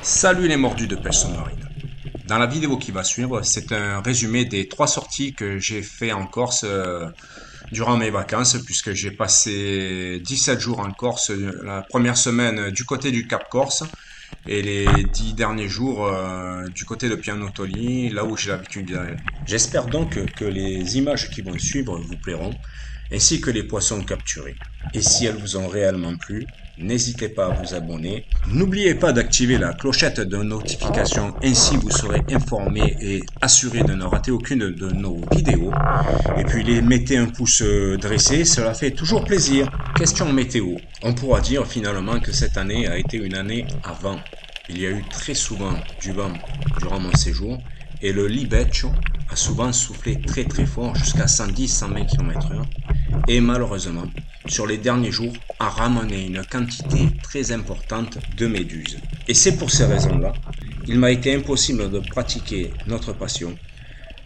Salut les mordus de pêche sous-marine. Dans la vidéo qui va suivre, c'est un résumé des 3 sorties que j'ai fait en Corse durant mes vacances, puisque j'ai passé 17 jours en Corse, la première semaine du côté du Cap Corse et les 10 derniers jours du côté de Pianotoli, là où j'ai l'habitude d'aller. J'espère donc que les images qui vont suivre vous plairont, ainsi que les poissons capturés. Et si elles vous ont réellement plu, n'hésitez pas à vous abonner. N'oubliez pas d'activer la clochette de notification, ainsi vous serez informé et assuré de ne rater aucune de nos vidéos. Et puis mettez un pouce dressé, cela fait toujours plaisir. Question météo. On pourra dire finalement que cette année a été une année à vent. Il y a eu très souvent du vent durant mon séjour et le libeccio a souvent soufflé très très fort jusqu'à 110-120 km/h et malheureusement sur les derniers jours a ramené une quantité très importante de méduses. Et c'est pour ces raisons-là, il m'a été impossible de pratiquer notre passion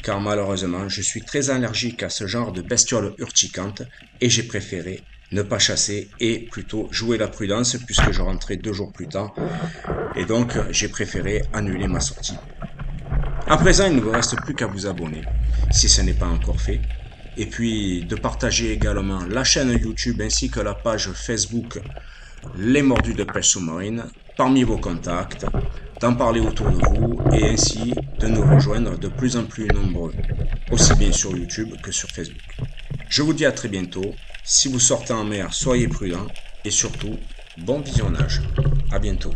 car malheureusement je suis très allergique à ce genre de bestioles urticantes et j'ai préféré ne pas chasser et plutôt jouer la prudence puisque je rentrais 2 jours plus tard et donc j'ai préféré annuler ma sortie. À présent, il ne vous reste plus qu'à vous abonner, si ce n'est pas encore fait, et puis de partager également la chaîne YouTube ainsi que la page Facebook Les Mordus de Pêche Sous-Marine parmi vos contacts, d'en parler autour de vous et ainsi de nous rejoindre de plus en plus nombreux, aussi bien sur YouTube que sur Facebook. Je vous dis à très bientôt, si vous sortez en mer, soyez prudents et surtout, bon visionnage. À bientôt.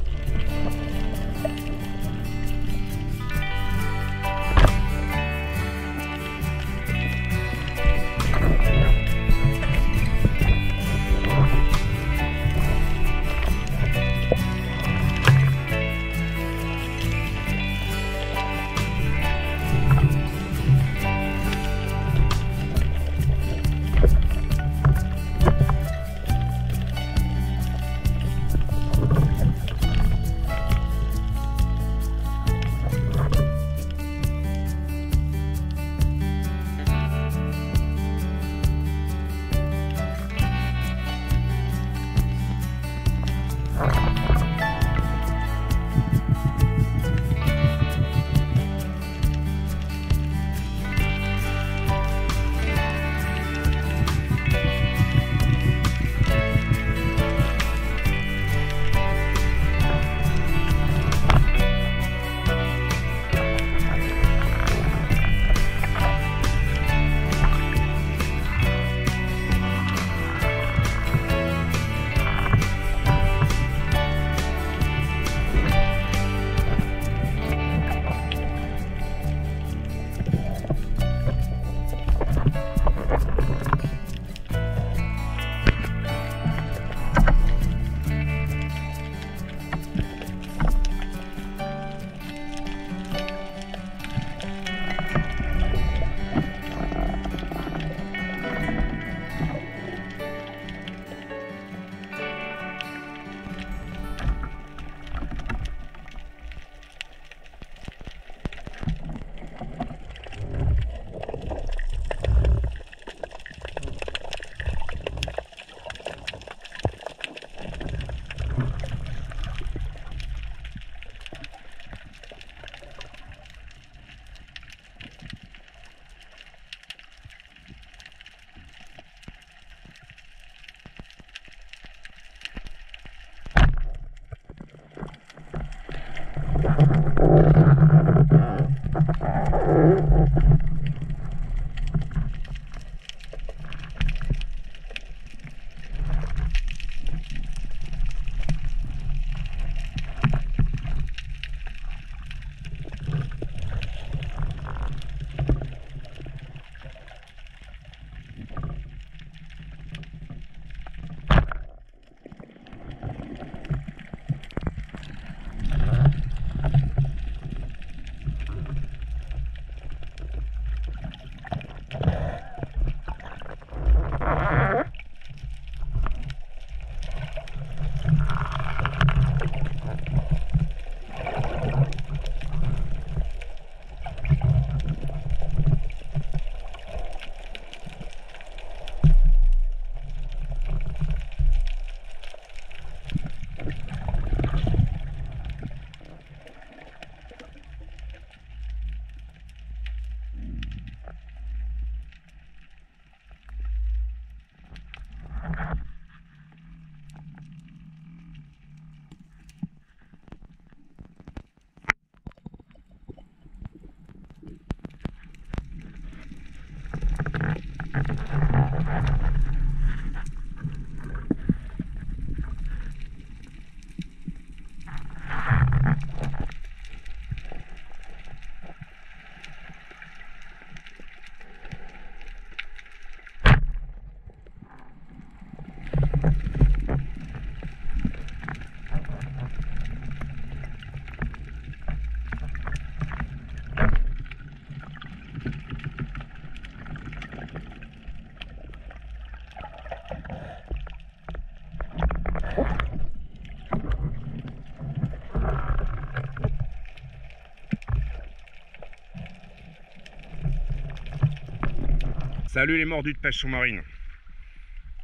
Salut les mordus de pêche sous-marine.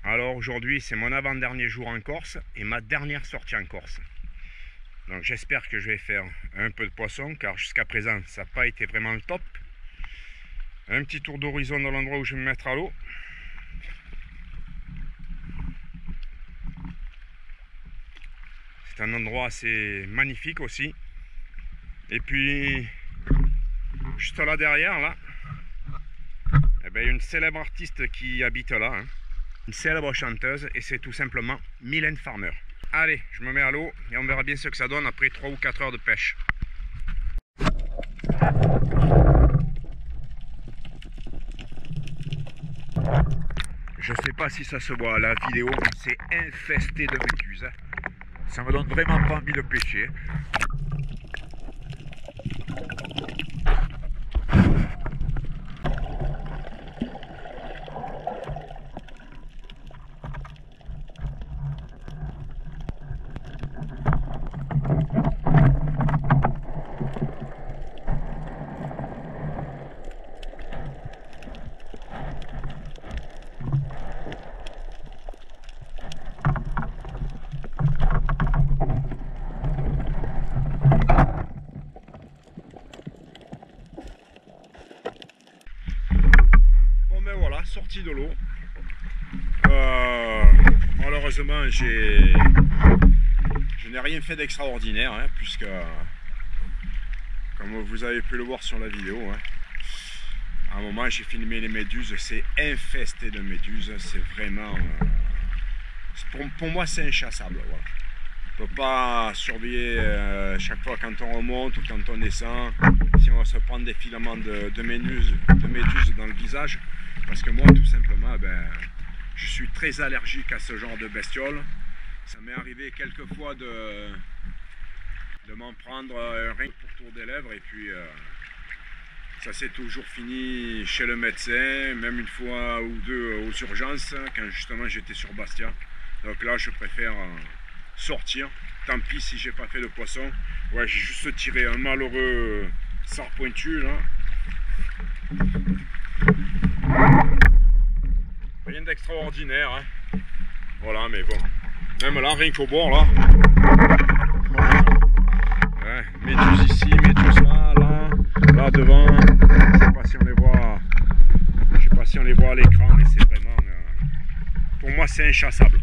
Alors aujourd'hui c'est mon avant-dernier jour en Corse et ma dernière sortie en Corse. Donc j'espère que je vais faire un peu de poisson car jusqu'à présent ça n'a pas été vraiment le top. Un petit tour d'horizon dans l'endroit où je vais me mettre à l'eau. C'est un endroit assez magnifique aussi. Et puis juste là derrière là, il y a une célèbre artiste qui habite là, hein. Une célèbre chanteuse, et c'est tout simplement Mylène Farmer. Allez, je me mets à l'eau et on verra bien ce que ça donne après 3 ou 4 heures de pêche. Je sais pas si ça se voit à la vidéo, mais c'est infesté de méduses. Ça me donne vraiment pas envie de pêcher. Sortie de l'eau. Malheureusement, je n'ai rien fait d'extraordinaire, hein, puisque, comme vous avez pu le voir sur la vidéo, hein, à un moment j'ai filmé les méduses, c'est infesté de méduses, c'est vraiment... pour moi c'est inchassable. Voilà. On ne peut pas surveiller chaque fois quand on remonte ou quand on descend, si on va se prendre des filaments de méduses dans le visage. Parce que moi, tout simplement, je suis très allergique à ce genre de bestioles. Ça m'est arrivé quelques fois de m'en prendre rien que pour tour des lèvres. Et puis, ça s'est toujours fini chez le médecin, même une fois ou deux aux urgences, quand justement j'étais sur Bastia. Donc là, je préfère sortir. Tant pis si j'ai pas fait de poisson. Ouais, j'ai juste tiré un malheureux sard pointu, là. Rien d'extraordinaire, hein. Voilà, mais bon, même là, rien qu'au bord, là, ouais, méduses ici, méduses là, là devant, je sais pas si on les voit, je sais pas si on les voit à l'écran, mais c'est vraiment, pour moi c'est inchassable.